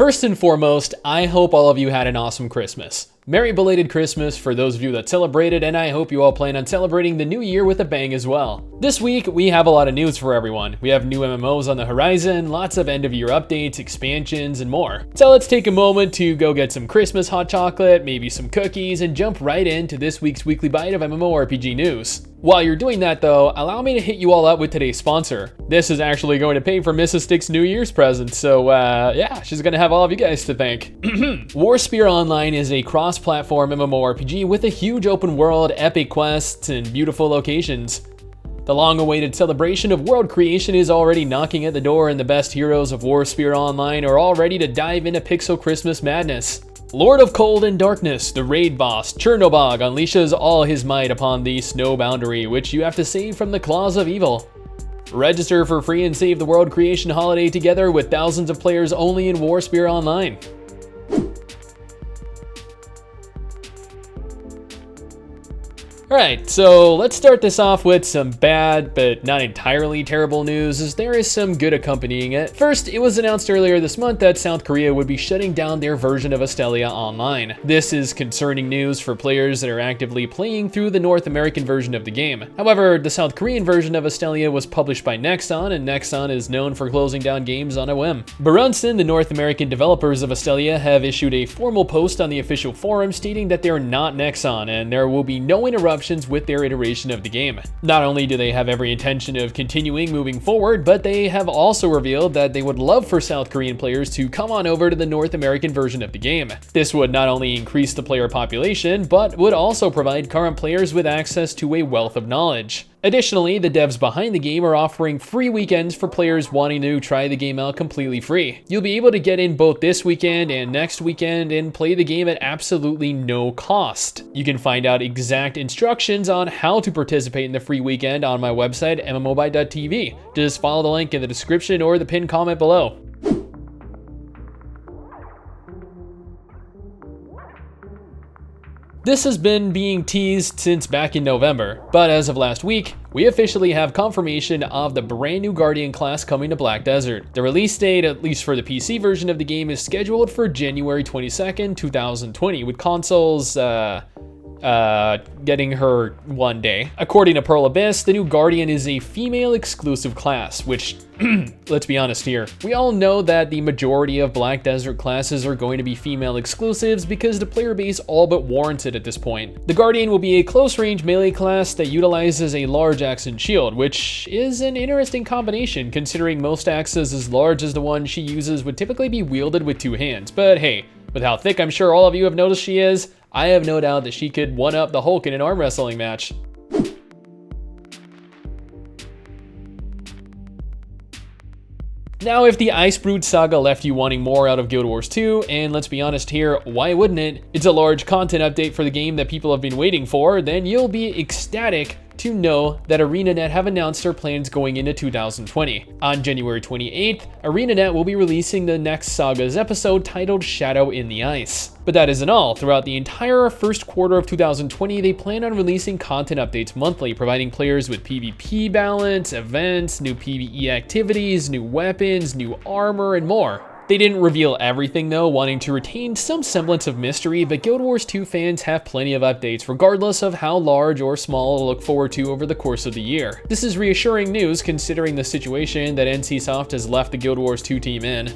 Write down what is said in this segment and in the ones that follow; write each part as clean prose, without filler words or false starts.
First and foremost, I hope all of you had an awesome Christmas. Merry belated Christmas for those of you that celebrated, and I hope you all plan on celebrating the new year with a bang as well. This week, we have a lot of news for everyone. We have new MMOs on the horizon, lots of end-of-year updates, expansions, and more. So let's take a moment to go get some Christmas hot chocolate, maybe some cookies, and jump right into this week's Weekly Byte of MMORPG news. While you're doing that though, allow me to hit you all up with today's sponsor. This is actually going to pay for Mrs. Stick's New Year's present, so yeah, she's gonna have all of you guys to thank. WARSPEAR Online is a cross-platform MMORPG with a huge open world, epic quests, and beautiful locations. The long-awaited celebration of world creation is already knocking at the door, and the best heroes of WARSPEAR Online are all ready to dive into Pixel Christmas madness. Lord of Cold and Darkness, the raid boss, Chernobog, unleashes all his might upon the snow boundary, which you have to save from the claws of evil. Register for free and save the world creation holiday together with thousands of players only in WARSPEAR Online. Alright, so let's start this off with some bad, but not entirely terrible news, as there is some good accompanying it. First, it was announced earlier this month that South Korea would be shutting down their version of Astellia Online. This is concerning news for players that are actively playing through the North American version of the game. However, the South Korean version of Astellia was published by Nexon, and Nexon is known for closing down games on a whim. Brunson, the North American developers of Astellia, have issued a formal post on the official forum stating that they're not Nexon, and there will be no interruptions with their iteration of the game. Not only do they have every intention of continuing moving forward, but they have also revealed that they would love for South Korean players to come on over to the North American version of the game. This would not only increase the player population, but would also provide current players with access to a wealth of knowledge. Additionally, the devs behind the game are offering free weekends for players wanting to try the game out completely free. You'll be able to get in both this weekend and next weekend and play the game at absolutely no cost. You can find out exact instructions on how to participate in the free weekend on my website, mmobyte.tv. Just follow the link in the description or the pinned comment below. This has been being teased since back in November, but as of last week, we officially have confirmation of the brand new Guardian class coming to Black Desert. The release date, at least for the PC version of the game, is scheduled for January 22nd, 2020, with consoles, getting her one day. According to Pearl Abyss, the new Guardian is a female exclusive class, which, let's be honest here, we all know that the majority of Black Desert classes are going to be female exclusives because the player base all but warrants it at this point. The Guardian will be a close-range melee class that utilizes a large axe and shield, which is an interesting combination considering most axes as large as the one she uses would typically be wielded with two hands. But hey, with how thick I'm sure all of you have noticed she is, I have no doubt that she could one-up the Hulk in an arm wrestling match. Now, if the Icebrood saga left you wanting more out of Guild Wars 2, and let's be honest here, why wouldn't it? It's a large content update for the game that people have been waiting for, then you'll be ecstatic to know that ArenaNet have announced their plans going into 2020. On January 28th, ArenaNet will be releasing the next Saga's episode titled Shadow in the Ice. But that isn't all. Throughout the entire first quarter of 2020, they plan on releasing content updates monthly, providing players with PvP balance, events, new PvE activities, new weapons, new armor, and more. They didn't reveal everything though, wanting to retain some semblance of mystery, but Guild Wars 2 fans have plenty of updates, regardless of how large or small to look forward to over the course of the year. This is reassuring news considering the situation that NCSoft has left the Guild Wars 2 team in.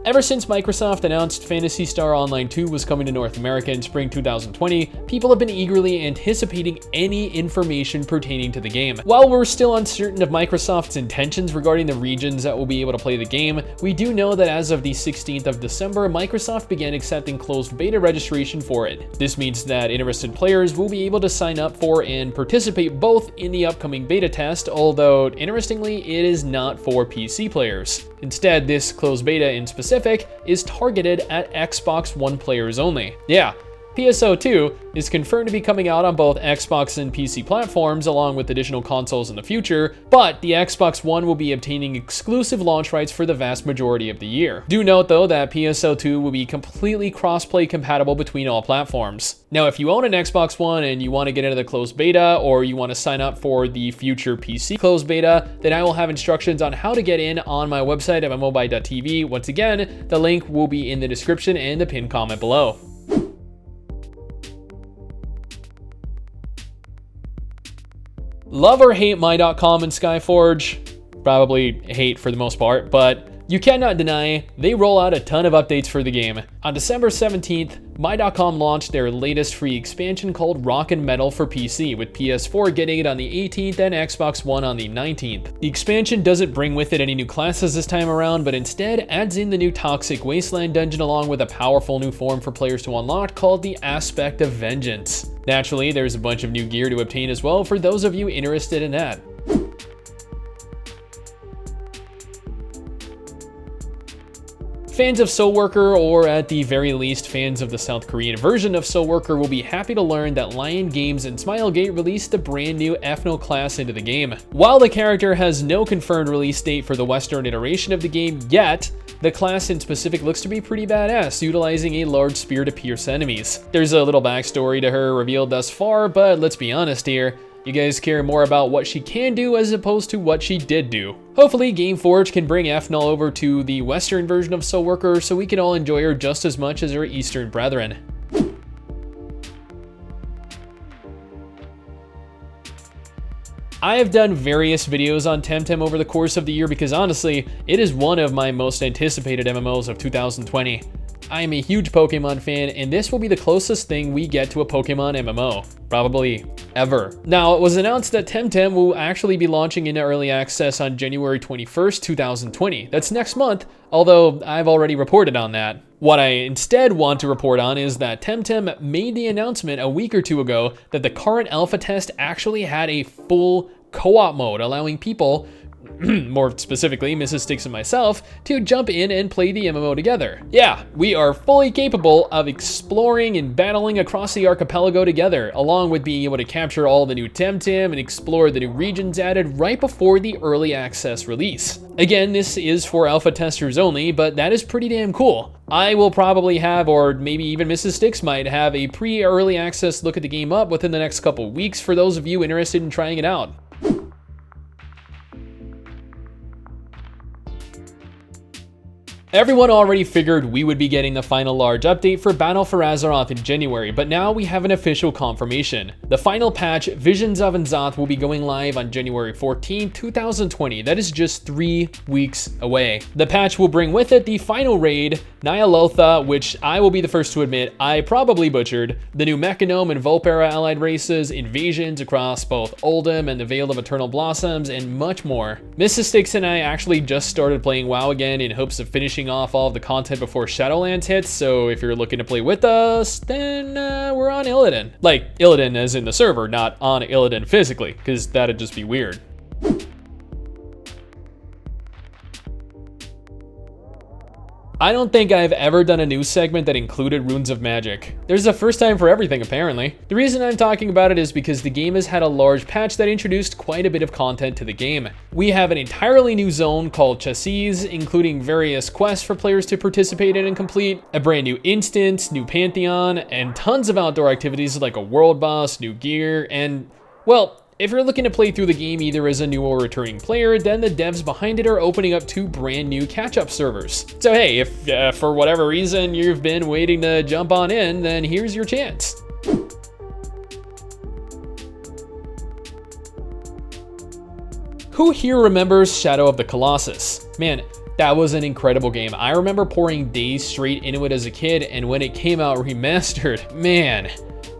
Ever since Microsoft announced Phantasy Star Online 2 was coming to North America in spring 2020, people have been eagerly anticipating any information pertaining to the game. While we're still uncertain of Microsoft's intentions regarding the regions that will be able to play the game, we do know that as of the 16th of December, Microsoft began accepting closed beta registration for it. This means that interested players will be able to sign up for and participate both in the upcoming beta test, although interestingly, it is not for PC players. Instead, this closed beta in specific is targeted at Xbox One players only. Yeah, PSO2 is confirmed to be coming out on both Xbox and PC platforms, along with additional consoles in the future, but the Xbox One will be obtaining exclusive launch rights for the vast majority of the year. Do note though that PSO2 will be completely cross-play compatible between all platforms. Now, if you own an Xbox One and you want to get into the closed beta, or you want to sign up for the future PC closed beta, then I will have instructions on how to get in on my website at MMObyte.tv. Once again, the link will be in the description and the pinned comment below. Love or hate my.com and Skyforge? Probably hate for the most part, but you cannot deny they roll out a ton of updates for the game. On December 17th, my.com launched their latest free expansion called Rock and Metal for PC, with PS4 getting it on the 18th and Xbox One on the 19th. The expansion doesn't bring with it any new classes this time around, but instead adds in the new Toxic Wasteland dungeon along with a powerful new form for players to unlock called the Aspect of Vengeance. Naturally, there's a bunch of new gear to obtain as well for those of you interested in that. Fans of SoulWorker, or at the very least fans of the South Korean version of SoulWorker, will be happy to learn that Lion Games and Smilegate released the brand new Ephnel class into the game. While the character has no confirmed release date for the Western iteration of the game yet, the class in specific looks to be pretty badass, utilizing a large spear to pierce enemies. There's a little backstory to her revealed thus far, but let's be honest here. You guys care more about what she can do as opposed to what she did do. Hopefully, Gameforge can bring Ephnel over to the Western version of SoulWorker so we can all enjoy her just as much as her Eastern brethren. I have done various videos on TemTem over the course of the year because honestly, it is one of my most anticipated MMOs of 2020. I am a huge Pokemon fan, and this will be the closest thing we get to a Pokemon MMO, probably ever. Now, it was announced that TemTem will actually be launching into early access on January 21st, 2020. That's next month, although I've already reported on that. What I instead want to report on is that TemTem made the announcement a week or two ago that the current alpha test actually had a full co-op mode, allowing people, more specifically Mrs. Sticks and myself, to jump in and play the MMO together. Yeah, we are fully capable of exploring and battling across the archipelago together, along with being able to capture all the new TemTem and explore the new regions added right before the early access release. Again, this is for alpha testers only, but that is pretty damn cool. I will probably have, or maybe even Mrs. Sticks might have, a pre-early access look at the game up within the next couple weeks for those of you interested in trying it out. Everyone already figured we would be getting the final large update for Battle for Azeroth in January, but now we have an official confirmation. The final patch, Visions of N'Zoth, will be going live on January 14, 2020. That is just 3 weeks away. The patch will bring with it the final raid, Nyalotha, which I will be the first to admit I probably butchered, the new Mechanome and Vulpera allied races, invasions across both Oldhim and the Vale of Eternal Blossoms, and much more. Mrs. Sticks and I actually just started playing WoW again in hopes of finishing off all of the content before Shadowlands hits, so if you're looking to play with us, then we're on Illidan. Like, Illidan as in the server, not on Illidan physically, because that'd just be weird. I don't think I've ever done a news segment that included Runes of Magic. There's a first time for everything, apparently. The reason I'm talking about it is because the game has had a large patch that introduced quite a bit of content to the game. We have an entirely new zone called Chassis, including various quests for players to participate in and complete, a brand new instance, new Pantheon, and tons of outdoor activities like a world boss, new gear, and, well, if you're looking to play through the game either as a new or returning player, then the devs behind it are opening up 2 brand new catch-up servers. So hey, if for whatever reason you've been waiting to jump on in, then here's your chance. Who here remembers Shadow of the Colossus? Man, that was an incredible game. I remember pouring days straight into it as a kid, and when it came out remastered, man,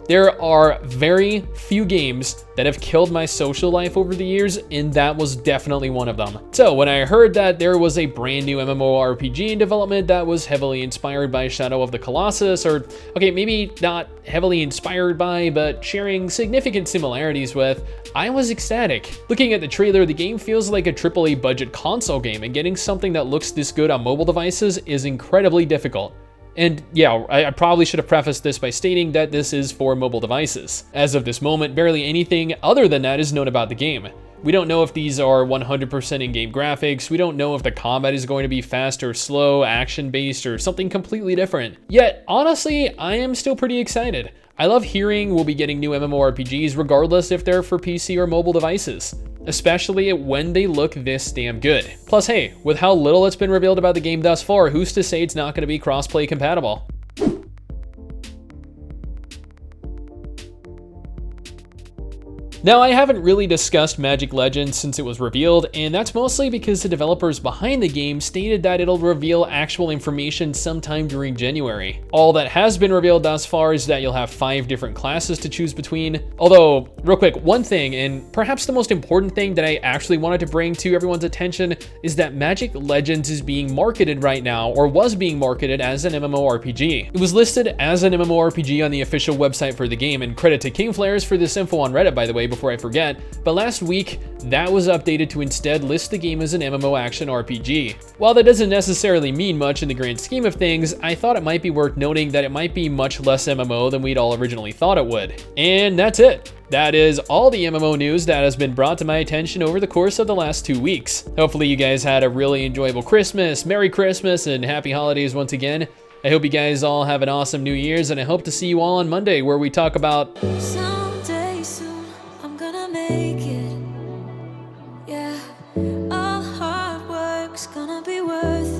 there are very few games that have killed my social life over the years, and that was definitely one of them. So when I heard that there was a brand new MMORPG in development that was heavily inspired by Shadow of the Colossus, or okay, maybe not heavily inspired by, but sharing significant similarities with, I was ecstatic. Looking at the trailer, the game feels like a AAA budget console game, and getting something that looks this good on mobile devices is incredibly difficult. And yeah, I probably should have prefaced this by stating that this is for mobile devices. As of this moment, barely anything other than that is known about the game. We don't know if these are 100% in-game graphics, we don't know if the combat is going to be fast or slow, action-based, or something completely different. Yet, honestly, I am still pretty excited. I love hearing we'll be getting new MMORPGs regardless if they're for PC or mobile devices, especially when they look this damn good. Plus, hey, with how little that's been revealed about the game thus far, who's to say it's not going to be cross-play compatible? Now, I haven't really discussed Magic Legends since it was revealed, and that's mostly because the developers behind the game stated that it'll reveal actual information sometime during January. All that has been revealed thus far is that you'll have 5 different classes to choose between. Although, real quick, one thing, and perhaps the most important thing that I actually wanted to bring to everyone's attention, is that Magic Legends is being marketed right now, or was being marketed as an MMORPG. It was listed as an MMORPG on the official website for the game, and credit to KingFlares for this info on Reddit, by the way, before I forget, but last week, that was updated to instead list the game as an MMO action RPG. While that doesn't necessarily mean much in the grand scheme of things, I thought it might be worth noting that it might be much less MMO than we'd all originally thought it would. And that's it. That is all the MMO news that has been brought to my attention over the course of the last 2 weeks. Hopefully you guys had a really enjoyable Christmas, Merry Christmas, and Happy Holidays once again. I hope you guys all have an awesome New Year's, and I hope to see you all on Monday where we talk about someday soon I'm gonna make it. Yeah, all hard work's gonna be worth it.